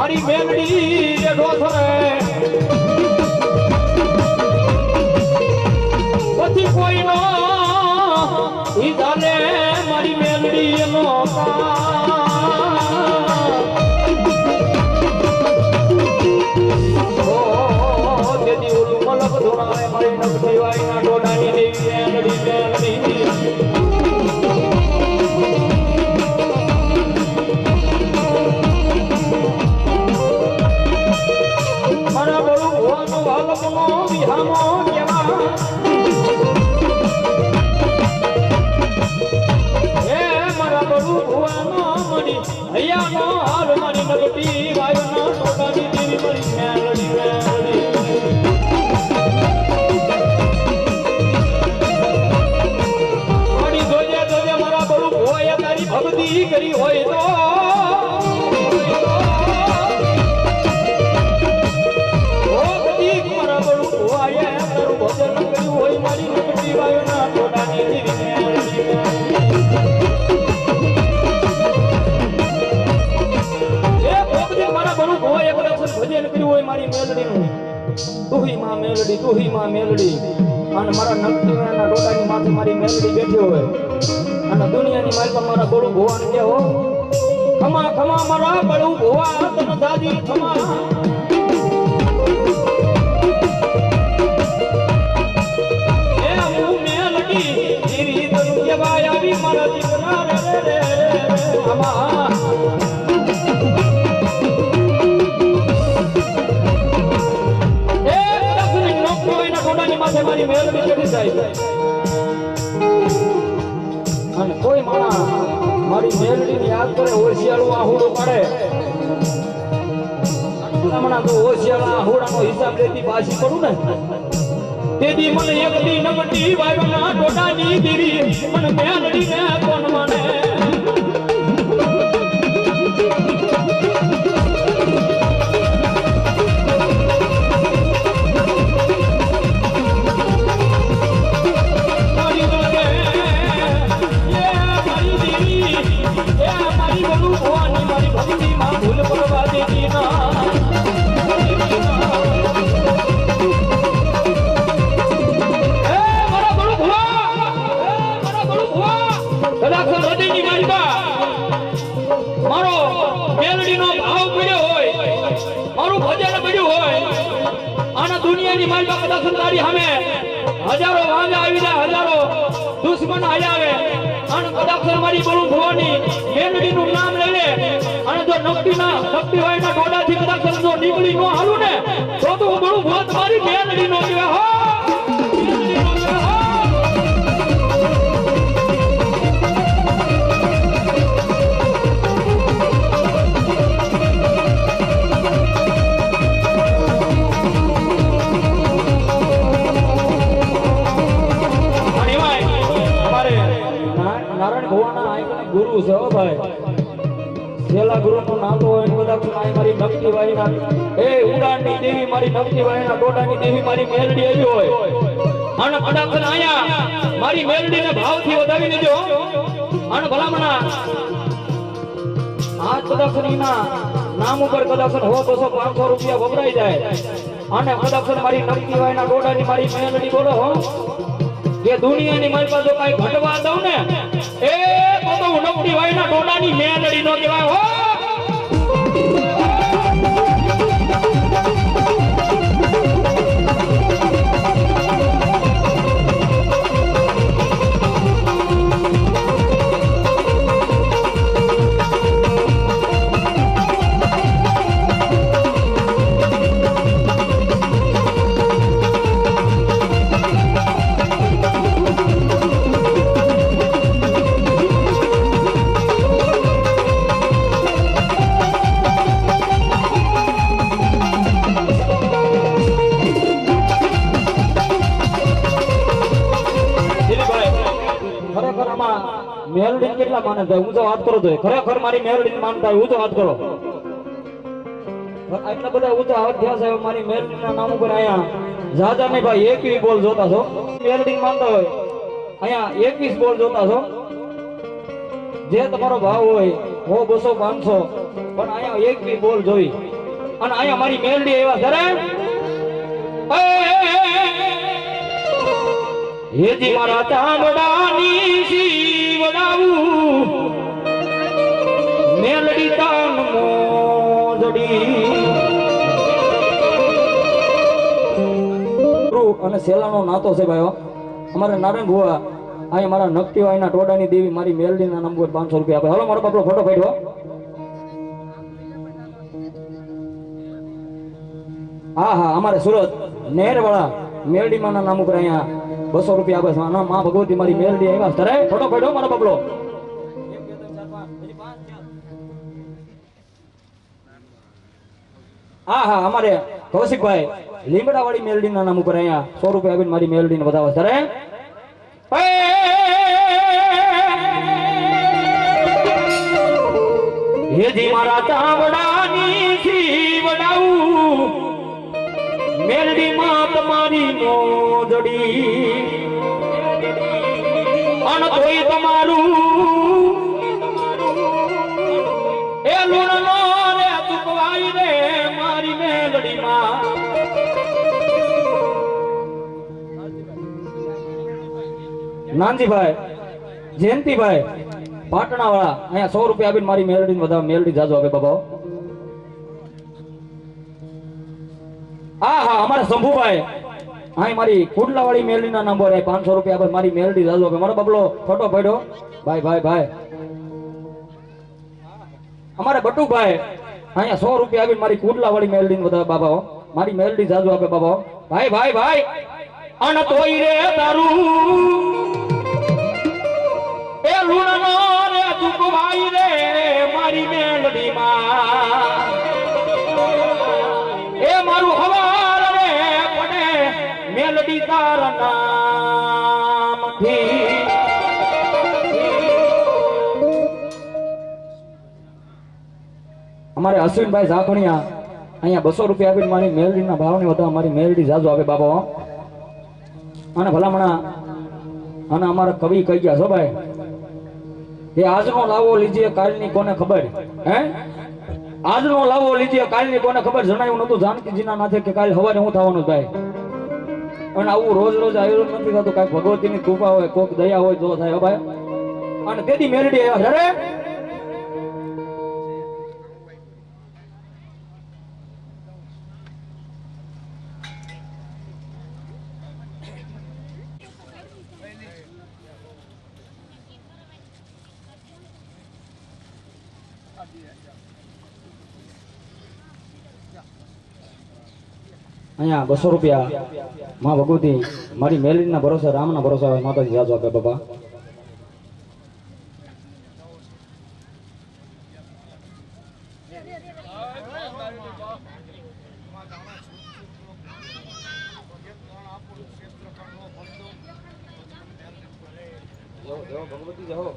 મારી મેલડી રેડો થરે પછી કોઈ નો ઈધાને મારી મેલડી નો તેથી ઓલું મલક ધોણાએ મારી નકટી વાઈના ડોડાની દેવી મેલડી મારા બળુ ભોનો વાલકનો વિહામો કેવા હે મારા બળુ ભોનો મણી હૈયાનો હાલ મારી નગટી વાયોના ટોકાની દેવી મારી મેલડી મણી જોજે જોજે મારા બળુ ભોએ તારી ભક્તિ કરી હોય તો તુહી માં મેલડી અને મારા નકટીના ડોડાની માથે મારી મેલડી બેઠી હોય અને દુનિયાની માલ પર મારા બળુ ભોવાને કે હો ખમા ખમા મારા બળુ ભોવા તને દાદી ખમા એ હું મેલડી જીરી તરુ કેવાય આવી મારા દીકરા રે ખમા મારી મેલડી ચડી જાય અને કોઈ માણા મારી મેલડીની યાદ કરે હોશિયાળું આહુડો પાડે હમણાં તો હોશિયાળા આહુડાનો હિસાબ લેતી પાછી પડું ને તેથી મને એકદી નગટી વાયના ટોટાની દેવી મને મેલડીને કોણ માને મારો મેલડીનો ભાવ પડ્યો હોય મારું ભજન પડ્યું હોય આના દુનિયાની માલમાં કદાચ તારી સામે હજારો વાંગા આવી જાય હજારો દુશ્મન આવી આવે અને કદાચ મારી બળુ ભવાની મેલડીનું નામ લઈ લે અને જો નકટીના શક્તિવાયના ડોડાથી કદાચ જો નીકળી નો હાલું ને તો હું બળુ ભોત મારી મેલડીનો કહેવાય હો નારાયણ ભગવાનના આઈકને ગુરુ છે હો ભાઈ છેલ્લા ગુરુનું નામ તો હોય કદાચ મારી નકટી વાઈના એ ઉડાણની દેવી મારી નકટી વાઈના ડોડાની દેવી મારી મેલડી આવી હોય અને કદાચ આયા મારી મેલડીને ભાવથી વધાવી દેજો અને ભલામણા આ કદાચ ના નામ ઉપર કદાચ 100 200 500 રૂપિયા વપરાઈ જાય અને કદાચ મારી નકટી વાઈના ડોડાની મારી મેલડી બોલો હો કે દુનિયાની મારી પાસે કઈ ઘટવા દઉં ને એ તો હું નકટી વાયના ડોડાની મેલડી નો કહેવાય હો મેલડી કેટલા માને થાય હું તો વાત કરો તો ખરેખર મારી મેલડી માનતા હું તો વાત કરો આટલા બધા હું તો આવત થયા છે મારી મેલડી ના નામ ઉપર આયા જાજા ને ભાઈ 21 બોલ જોતા છો મેલડી માનતા હોય આયા 21 બોલ જોતા છો જે તમારો ભાવ હોય 100 200 500 પણ અહીંયા એક બી બોલ જોઈ અને અહીંયા મારી મેલડી એવા સરે હેજી મારા ચામડાની શીવડાવું મેલડી તાન મોજડી અને સેલાનો નાતો છે ભાઈઓ અમારે નારાયણ ભુવા અહીંયા મારા નકટી વાયના ટોડાની દેવી મારી મેલડીના નંબર 500 રૂપિયા આપે. હાલો મારો બાપલો ફોટો પાડ્યો. હા હા અમારે સુરત નેરવાળા મેલડીમાના નામ ઉપર અહીંયા 200 રૂપિયા આપે છે. ના માં ભગવતી મારી મેલડી આવ્યા તારે ફોટો પાડ્યો મારો બાપલો. હા હા અમારે કૌશિકભાઈ લીમડા વાળી મેલડીના નામ ઉપર અહીંયા 100 રૂપિયા આપીને મારી મેલડીને વધાવે તારે. હેજી મારા ચામડાની શીવડાવું મેલડી માં તમારી મોજડી અન કોઈ તમારું એ લુણનો રે ચૂકવાઈ દે મારી મેલડી માં. નાનજીભાઈ જયંતિભાઈ પાટણા વાળા અહીંયા 100 રૂપિયા આપીને મારી મેલડી વધારે મેલડી જાજો આપે બાબા. હા હા અમારે શંભુભાઈ અહીં મારી કુડલા વાળી મેલડી ના નંબર 500 રૂપિયા આપે મારી મેલડી જાજો આપે. મારો બબલો ફોટો પડ્યો ભાઈ ભાઈ ભાઈ. અમારે બટુભાઈ અહીંયા 100 રૂપિયા આપીને મારી કુડલા વાળી મેલડી વધારે બાબા મારી મેલડી જાજો આપે બાબા. ભાઈ ભાઈ ભાઈ અન તોય રે તારું એ લુણનો રે ચૂકવાઈ રે મારી મેલડી માં. એ મારું હવાર રે પડે મેલડી તારા નામથી. અમારે અશ્વિનભાઈ ઝાખણિયા અહીંયા 200 રૂપિયા આપીને મારી મેલડીના ભાવને વધારે મારી મેલડી જાજો આપે બાબા. અને ભલામણા અને અમારા કવિ કહી ગયા છો ભાઈ એ આજનો લાવો લીજીએ કાલની કોને ખબર. હે આજનો લાવો લીજીએ કાલની કોને ખબર. જણાયું નતું જાનકીજીના નાથે કે કાલ સવારે હું થવાનું ભાઈ. અને આવું રોજ રોજ આયોજન નથી થતું. કાંઈક ભગવતીની કૃપા હોય કોક દયા હોય જો થાય ભાઈ. અને તેથી મેલડી આવ્યા રે અહીંયા 200 રૂપિયા માં ભગવતી મારી મેલડીના ભરોસે રામના ભરોસે હોય માતાજી જાજો આપે બાબા. ભગવતી જાઓ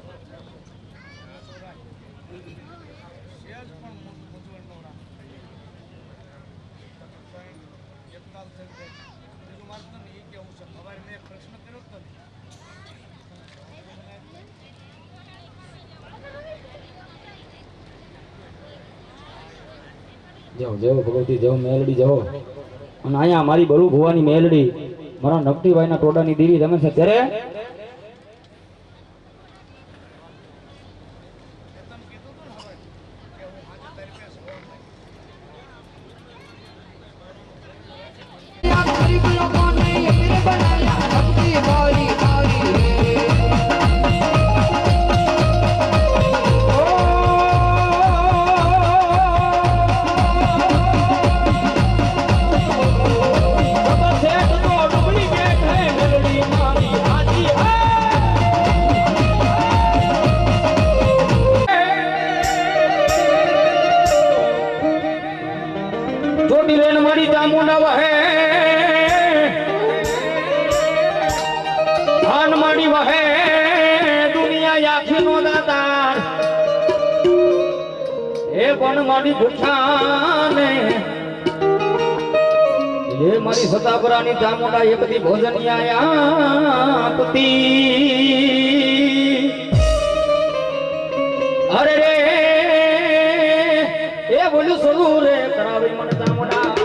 જાઓ જાઓ ભગવતી જાઓ મેલડી જાઓ. અને અહીંયા મારી બલુ ભુવાની મેલડી મારા નકટીભાઈના ટોડાની દેવી રમે છે ત્યારે મારી ભૂખાને એ મારી સતાપરાની ચામુંડા એક દી ભોજન આયા પતિ અરે રે એ બોલું સોનું રે કરાવી મને ચામુંડા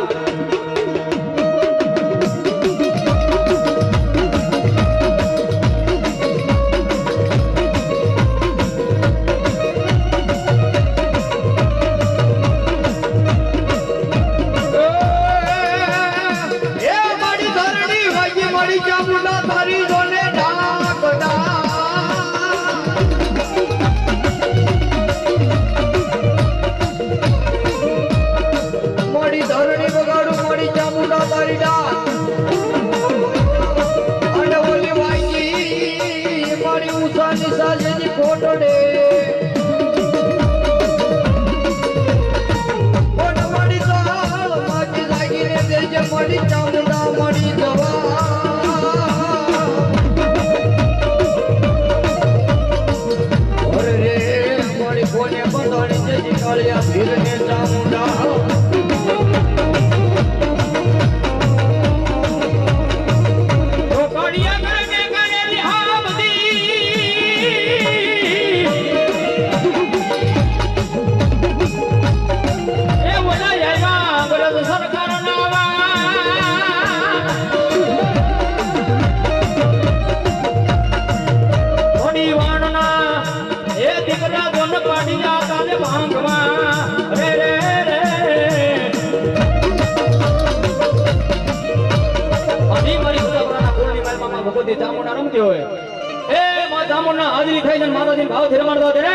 ચામુંડા રમતી હોય એ માં ચામુંડા હાજરી થઈ ને માતાજી ભાવ થી રમાડતો છે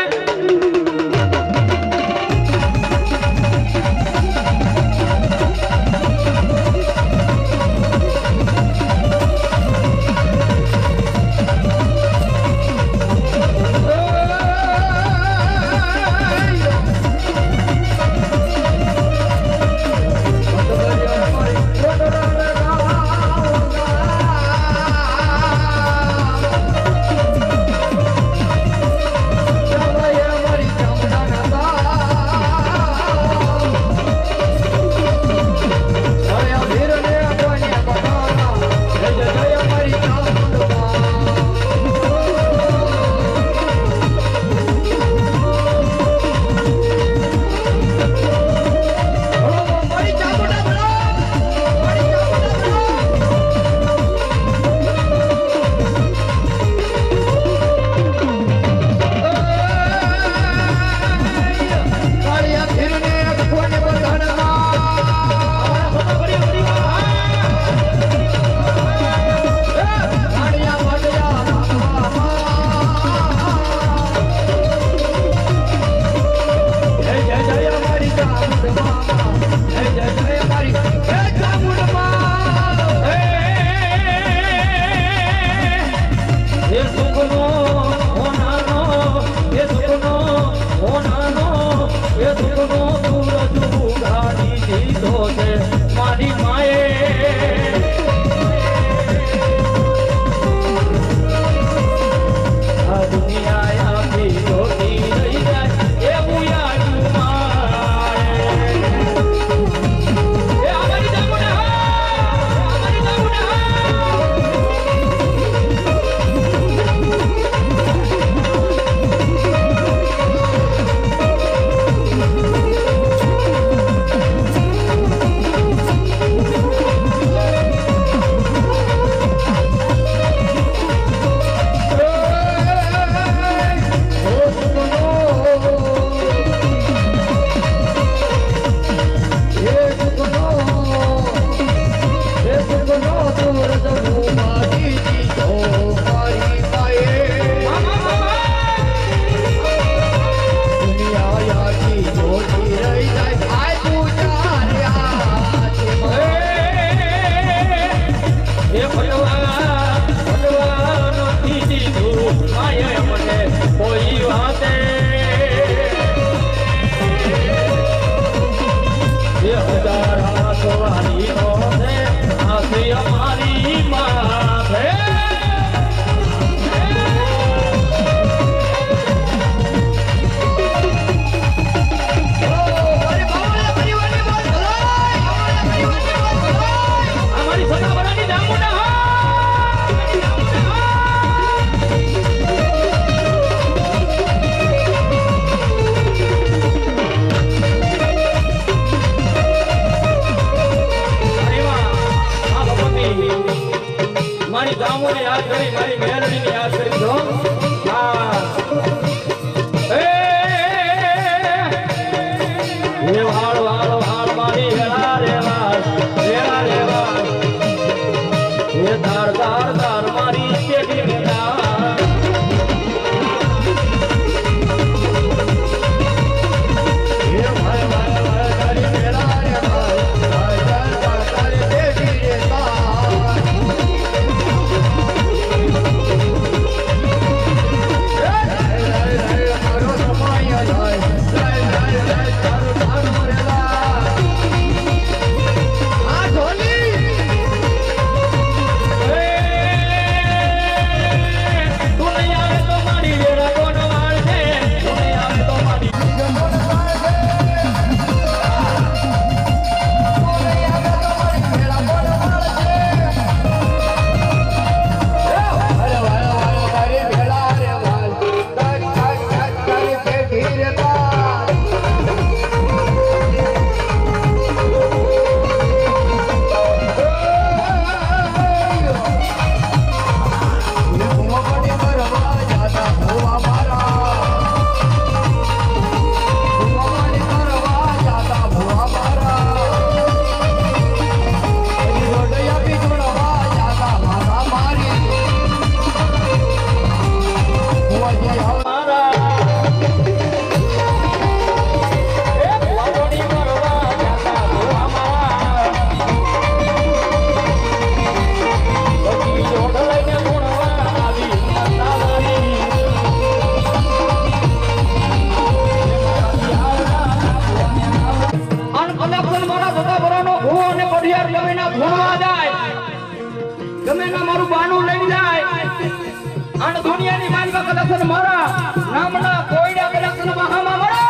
હે વાળ વાળ વાળ મારી વેળા રે વાળ વેળા રે વાળ હે ધાર ધાર ધાર મારી પેટી વેળા મારું બાનું લઈ જાય અને દુનિયાની માલિકા કદાચ મારા નામના કોઈડા કદાચ મહામાં મળે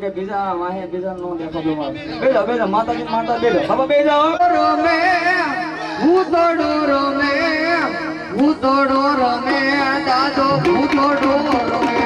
કે બીજા વાહે બીજા નો દેખાતો મારો બેજા બેજા માતાજી માતા બેજા બાબા બેજા રમે ભૂતડો રમે દાદો ભૂતડો રમે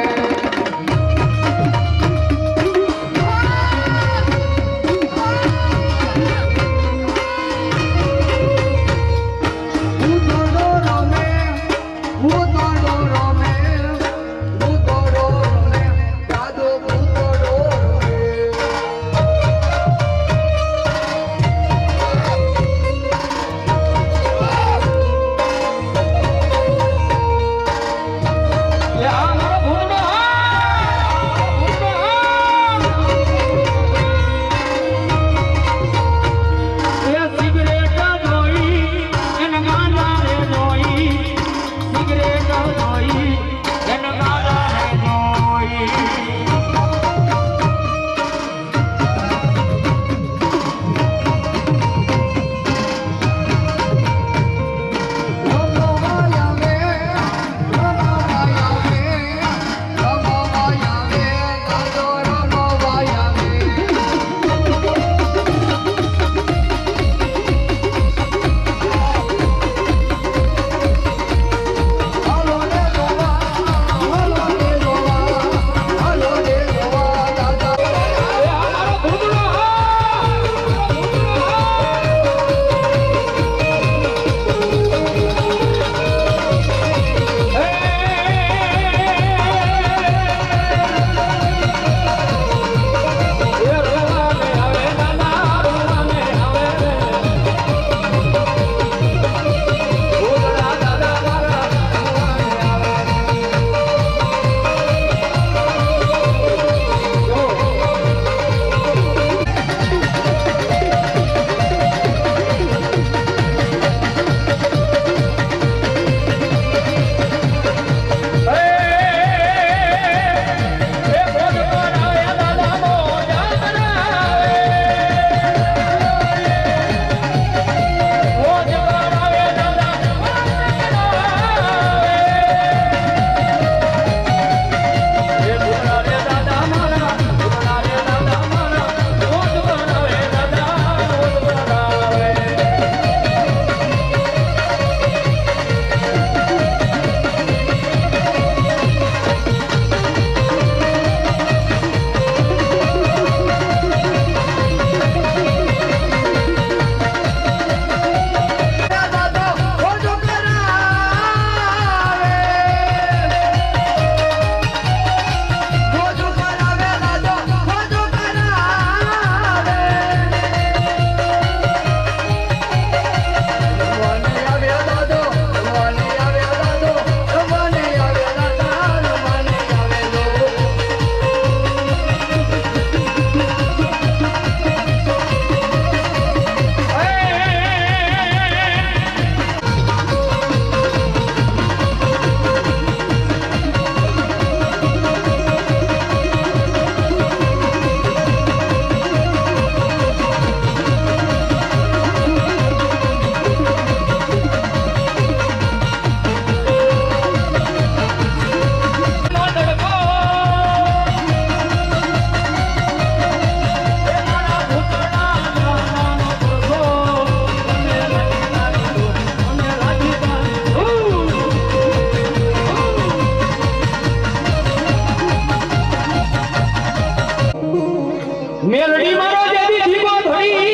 મેલડી મારો જેદી જીવો ધરી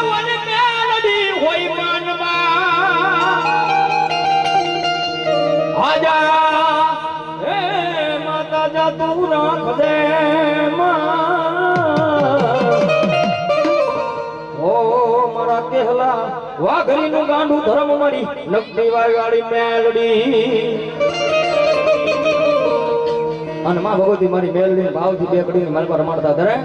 વન મેલડી હોય માનમાં આજા હે માતા જા તું રાખ દે ઓ મારા કેહલા વાઘરીનું ગાંડું ધર્મ મળી નકડી વાળી મેલડી અને માં ભગવતી મારી મેલડી ભાવથી બે કડીને મારી પર રમાડતા ધરે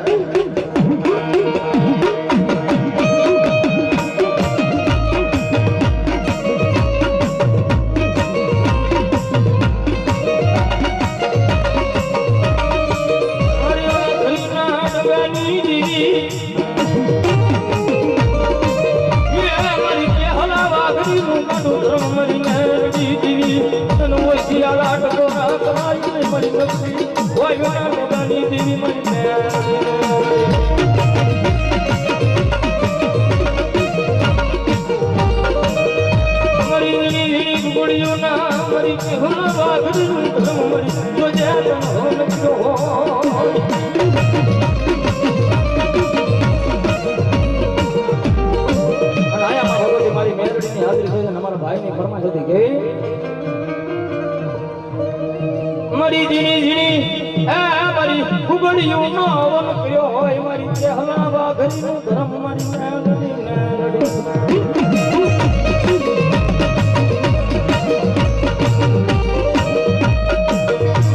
મારી કેહલા વાઘરીનું ગાંડું ધર્મ મળી મેલડી હોય બેટા પોતાની દેવી મારી મેલડી મારી ગુડિયો ના મારી કેહલા વાગડી મારી જોજે તન હો મારી મેલડીની હાજરી જોઈને અમારા ભાઈની ફરમાઈશ હતી કે મારી જીની જીની એ મારી ગુગડીયો નો વન પ્રિયો હોય મારી કેહલા વાઘરીનું ધર્મ મારી મેલડી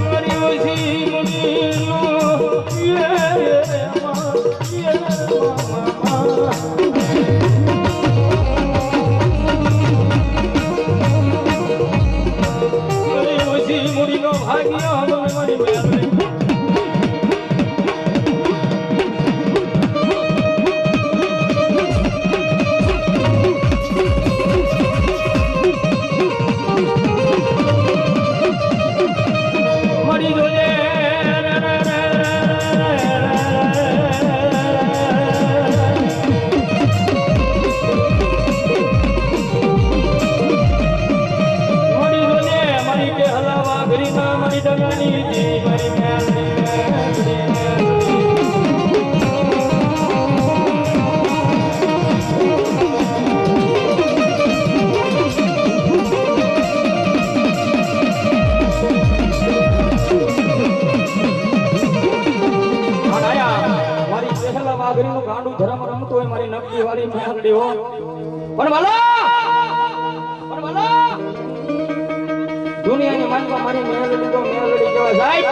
મારી ઓછી મુનીનો મુડીનો ભાગ્ય હવે મારી મેલડી મળી જોજે મારી ડગાની દી મારી મેલડી મારી પહેલા વાઘરીનું ગાંડું ધર્મ રમતો હોય મારી નકલી વાળી મેલડી હો પણ ભલા દુનિયાની માનમાં મારી મેલડી તો મેલડી કહેવાય સાહેબ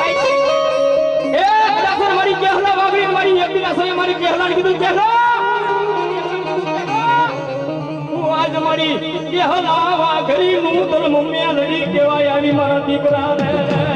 એ કદાચ મારી કેહલા વાગડી મારી એકબીના સોય મારી કેહલાને કીધું કેહલા હું આજ મારી કેહલા વાગડીનું ધર્મ મેલડી કહેવાય આવી મારા દીકરા રે